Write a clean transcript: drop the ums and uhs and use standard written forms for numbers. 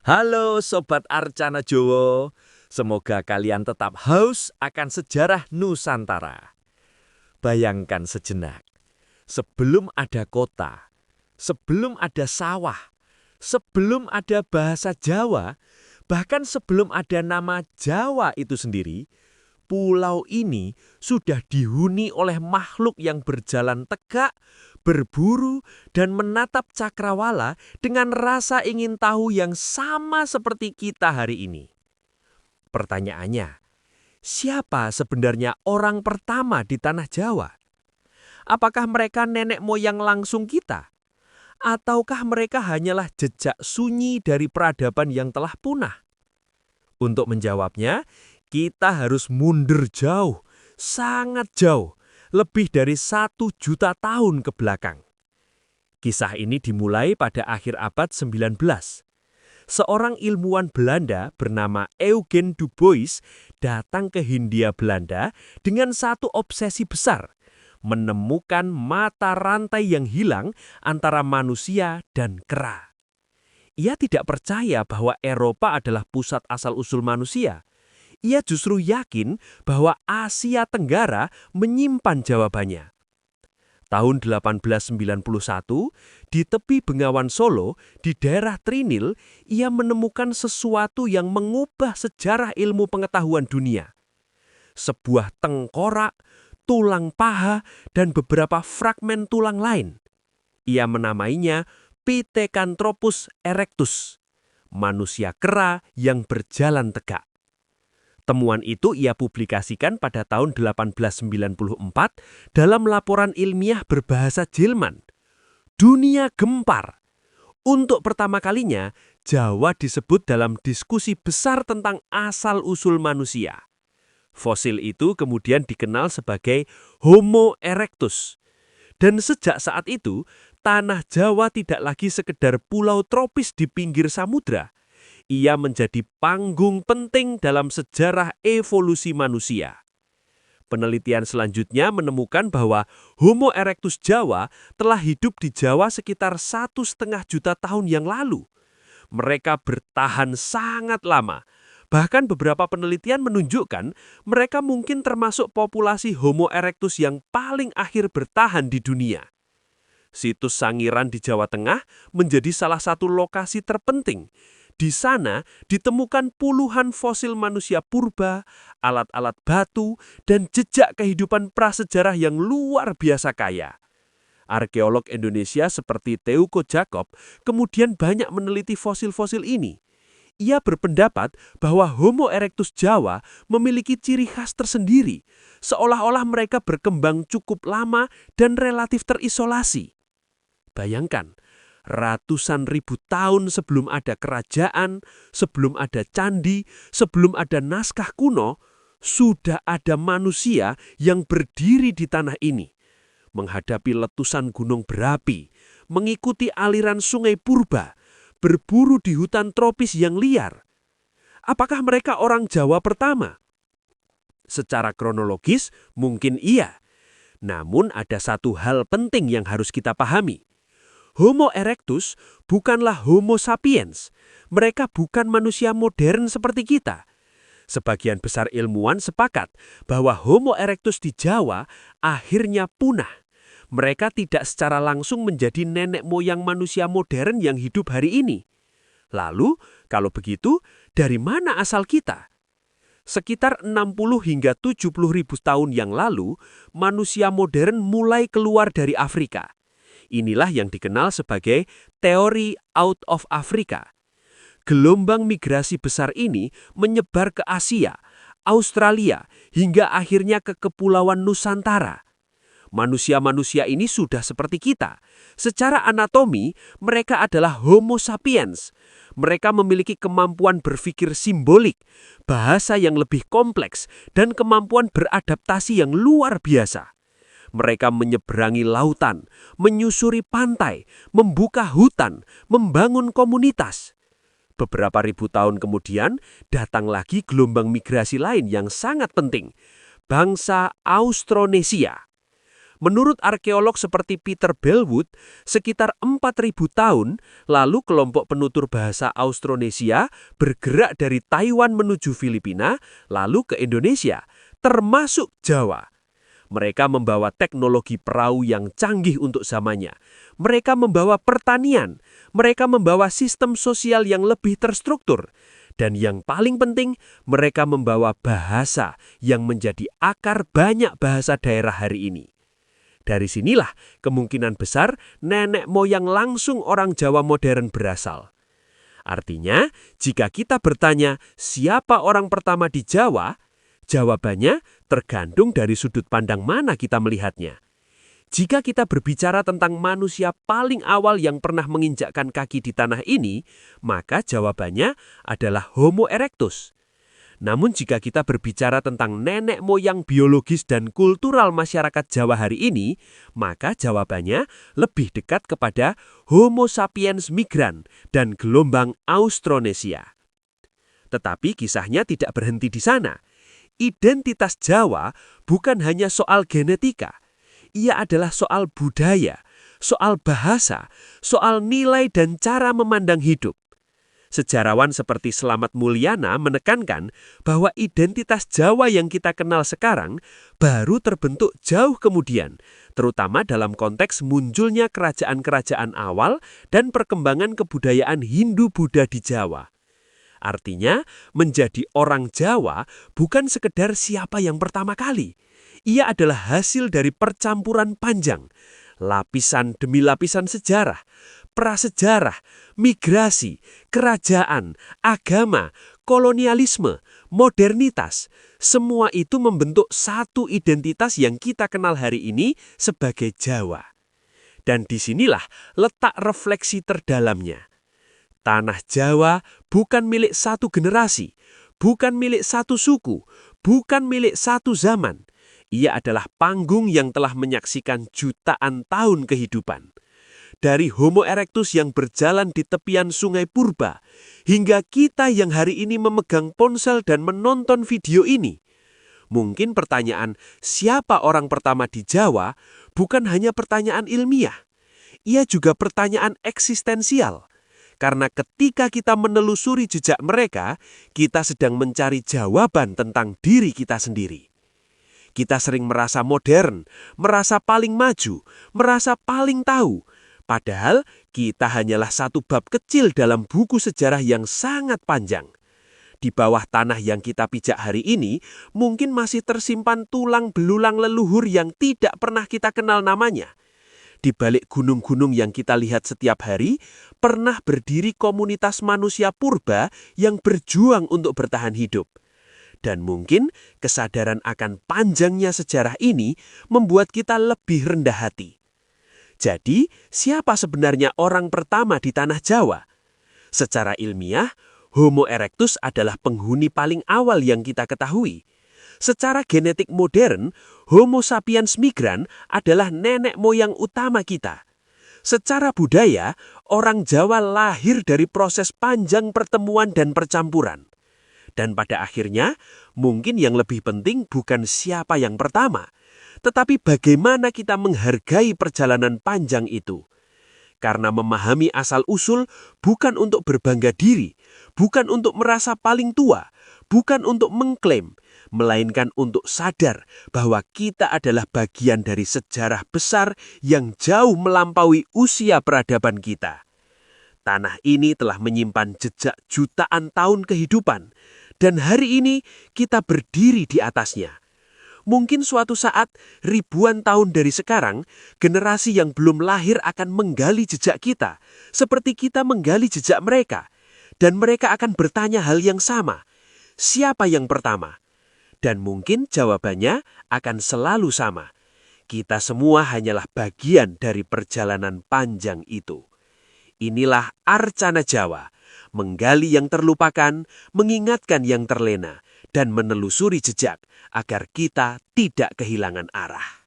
Halo Sobat Arcana Jowo, semoga kalian tetap haus akan sejarah Nusantara. Bayangkan sejenak, sebelum ada kota, sebelum ada sawah, sebelum ada bahasa Jawa, bahkan sebelum ada nama Jawa itu sendiri, pulau ini sudah dihuni oleh makhluk yang berjalan tegak, berburu, dan menatap cakrawala dengan rasa ingin tahu yang sama seperti kita hari ini. Pertanyaannya, siapa sebenarnya orang pertama di tanah Jawa? Apakah mereka nenek moyang langsung kita? Ataukah mereka hanyalah jejak sunyi dari peradaban yang telah punah? Untuk menjawabnya, kita harus mundur jauh, sangat jauh, lebih dari 1 juta tahun ke belakang. Kisah ini dimulai pada akhir abad 19. Seorang ilmuwan Belanda bernama Eugen du Bois datang ke Hindia Belanda dengan satu obsesi besar, menemukan mata rantai yang hilang antara manusia dan kera. Ia tidak percaya bahwa Eropa adalah pusat asal-usul manusia. Ia justru yakin bahwa Asia Tenggara menyimpan jawabannya. Tahun 1891, di tepi Bengawan Solo, di daerah Trinil, ia menemukan sesuatu yang mengubah sejarah ilmu pengetahuan dunia. Sebuah tengkorak, tulang paha, dan beberapa fragmen tulang lain. Ia menamainya Pithecanthropus erectus, manusia kera yang berjalan tegak. Temuan itu ia publikasikan pada tahun 1894 dalam laporan ilmiah berbahasa Jerman. Dunia gempar. Untuk pertama kalinya, Jawa disebut dalam diskusi besar tentang asal-usul manusia. Fosil itu kemudian dikenal sebagai Homo erectus. Dan sejak saat itu, tanah Jawa tidak lagi sekedar pulau tropis di pinggir samudra. Ia menjadi panggung penting dalam sejarah evolusi manusia. Penelitian selanjutnya menemukan bahwa Homo erectus Jawa telah hidup di Jawa sekitar 1,5 juta tahun yang lalu. Mereka bertahan sangat lama. Bahkan beberapa penelitian menunjukkan mereka mungkin termasuk populasi Homo erectus yang paling akhir bertahan di dunia. Situs Sangiran di Jawa Tengah menjadi salah satu lokasi terpenting. Di sana ditemukan puluhan fosil manusia purba, alat-alat batu, dan jejak kehidupan prasejarah yang luar biasa kaya. Arkeolog Indonesia seperti Teuko Jakob kemudian banyak meneliti fosil-fosil ini. Ia berpendapat bahwa Homo erectus Jawa memiliki ciri khas tersendiri, seolah-olah mereka berkembang cukup lama dan relatif terisolasi. Bayangkan, ratusan ribu tahun sebelum ada kerajaan, sebelum ada candi, sebelum ada naskah kuno, sudah ada manusia yang berdiri di tanah ini, menghadapi letusan gunung berapi, mengikuti aliran sungai purba, berburu di hutan tropis yang liar. Apakah mereka orang Jawa pertama? Secara kronologis, mungkin iya. Namun ada satu hal penting yang harus kita pahami. Homo erectus bukanlah Homo sapiens. Mereka bukan manusia modern seperti kita. Sebagian besar ilmuwan sepakat bahwa Homo erectus di Jawa akhirnya punah. Mereka tidak secara langsung menjadi nenek moyang manusia modern yang hidup hari ini. Lalu, kalau begitu, dari mana asal kita? Sekitar 60 hingga 70 ribu tahun yang lalu, manusia modern mulai keluar dari Afrika. Inilah yang dikenal sebagai teori out of Africa. Gelombang migrasi besar ini menyebar ke Asia, Australia, hingga akhirnya ke Kepulauan Nusantara. Manusia-manusia ini sudah seperti kita. Secara anatomi, mereka adalah Homo sapiens. Mereka memiliki kemampuan berpikir simbolik, bahasa yang lebih kompleks, dan kemampuan beradaptasi yang luar biasa. Mereka menyeberangi lautan, menyusuri pantai, membuka hutan, membangun komunitas. Beberapa ribu tahun kemudian, datang lagi gelombang migrasi lain yang sangat penting, bangsa Austronesia. Menurut arkeolog seperti Peter Bellwood, sekitar 4.000 tahun lalu kelompok penutur bahasa Austronesia bergerak dari Taiwan menuju Filipina, lalu ke Indonesia, termasuk Jawa. Mereka membawa teknologi perahu yang canggih untuk zamannya. Mereka membawa pertanian. Mereka membawa sistem sosial yang lebih terstruktur. Dan yang paling penting, mereka membawa bahasa yang menjadi akar banyak bahasa daerah hari ini. Dari sinilah kemungkinan besar nenek moyang langsung orang Jawa modern berasal. Artinya, jika kita bertanya siapa orang pertama di Jawa, jawabannya tergantung dari sudut pandang mana kita melihatnya. Jika kita berbicara tentang manusia paling awal yang pernah menginjakkan kaki di tanah ini, maka jawabannya adalah Homo erectus. Namun jika kita berbicara tentang nenek moyang biologis dan kultural masyarakat Jawa hari ini, maka jawabannya lebih dekat kepada Homo sapiens migrans dan gelombang Austronesia. Tetapi kisahnya tidak berhenti di sana. Identitas Jawa bukan hanya soal genetika. Ia adalah soal budaya, soal bahasa, soal nilai dan cara memandang hidup. Sejarawan seperti Slamet Mulyana menekankan bahwa identitas Jawa yang kita kenal sekarang baru terbentuk jauh kemudian, terutama dalam konteks munculnya kerajaan-kerajaan awal dan perkembangan kebudayaan Hindu-Buddha di Jawa. Artinya, menjadi orang Jawa bukan sekedar siapa yang pertama kali. Ia adalah hasil dari percampuran panjang, lapisan demi lapisan sejarah, prasejarah, migrasi, kerajaan, agama, kolonialisme, modernitas. Semua itu membentuk satu identitas yang kita kenal hari ini sebagai Jawa. Dan disinilah letak refleksi terdalamnya. Tanah Jawa bukan milik satu generasi, bukan milik satu suku, bukan milik satu zaman. Ia adalah panggung yang telah menyaksikan jutaan tahun kehidupan. Dari Homo erectus yang berjalan di tepian sungai Purba, hingga kita yang hari ini memegang ponsel dan menonton video ini. Mungkin pertanyaan siapa orang pertama di Jawa bukan hanya pertanyaan ilmiah. Ia juga pertanyaan eksistensial. Karena ketika kita menelusuri jejak mereka, kita sedang mencari jawaban tentang diri kita sendiri. Kita sering merasa modern, merasa paling maju, merasa paling tahu. Padahal kita hanyalah satu bab kecil dalam buku sejarah yang sangat panjang. Di bawah tanah yang kita pijak hari ini, mungkin masih tersimpan tulang belulang leluhur yang tidak pernah kita kenal namanya. Di balik gunung-gunung yang kita lihat setiap hari, pernah berdiri komunitas manusia purba yang berjuang untuk bertahan hidup. Dan mungkin kesadaran akan panjangnya sejarah ini membuat kita lebih rendah hati. Jadi, siapa sebenarnya orang pertama di tanah Jawa? Secara ilmiah, Homo erectus adalah penghuni paling awal yang kita ketahui. Secara genetik modern, Homo sapiens migrans adalah nenek moyang utama kita. Secara budaya, orang Jawa lahir dari proses panjang pertemuan dan percampuran. Dan pada akhirnya, mungkin yang lebih penting bukan siapa yang pertama, tetapi bagaimana kita menghargai perjalanan panjang itu. Karena memahami asal-usul bukan untuk berbangga diri, bukan untuk merasa paling tua, bukan untuk mengklaim, melainkan untuk sadar bahwa kita adalah bagian dari sejarah besar yang jauh melampaui usia peradaban kita. Tanah ini telah menyimpan jejak jutaan tahun kehidupan, dan hari ini kita berdiri di atasnya. Mungkin suatu saat, ribuan tahun dari sekarang, generasi yang belum lahir akan menggali jejak kita, seperti kita menggali jejak mereka. Dan mereka akan bertanya hal yang sama, siapa yang pertama? Dan mungkin jawabannya akan selalu sama. Kita semua hanyalah bagian dari perjalanan panjang itu. Inilah Arcana Jawa, menggali yang terlupakan, mengingatkan yang terlena, dan menelusuri jejak agar kita tidak kehilangan arah.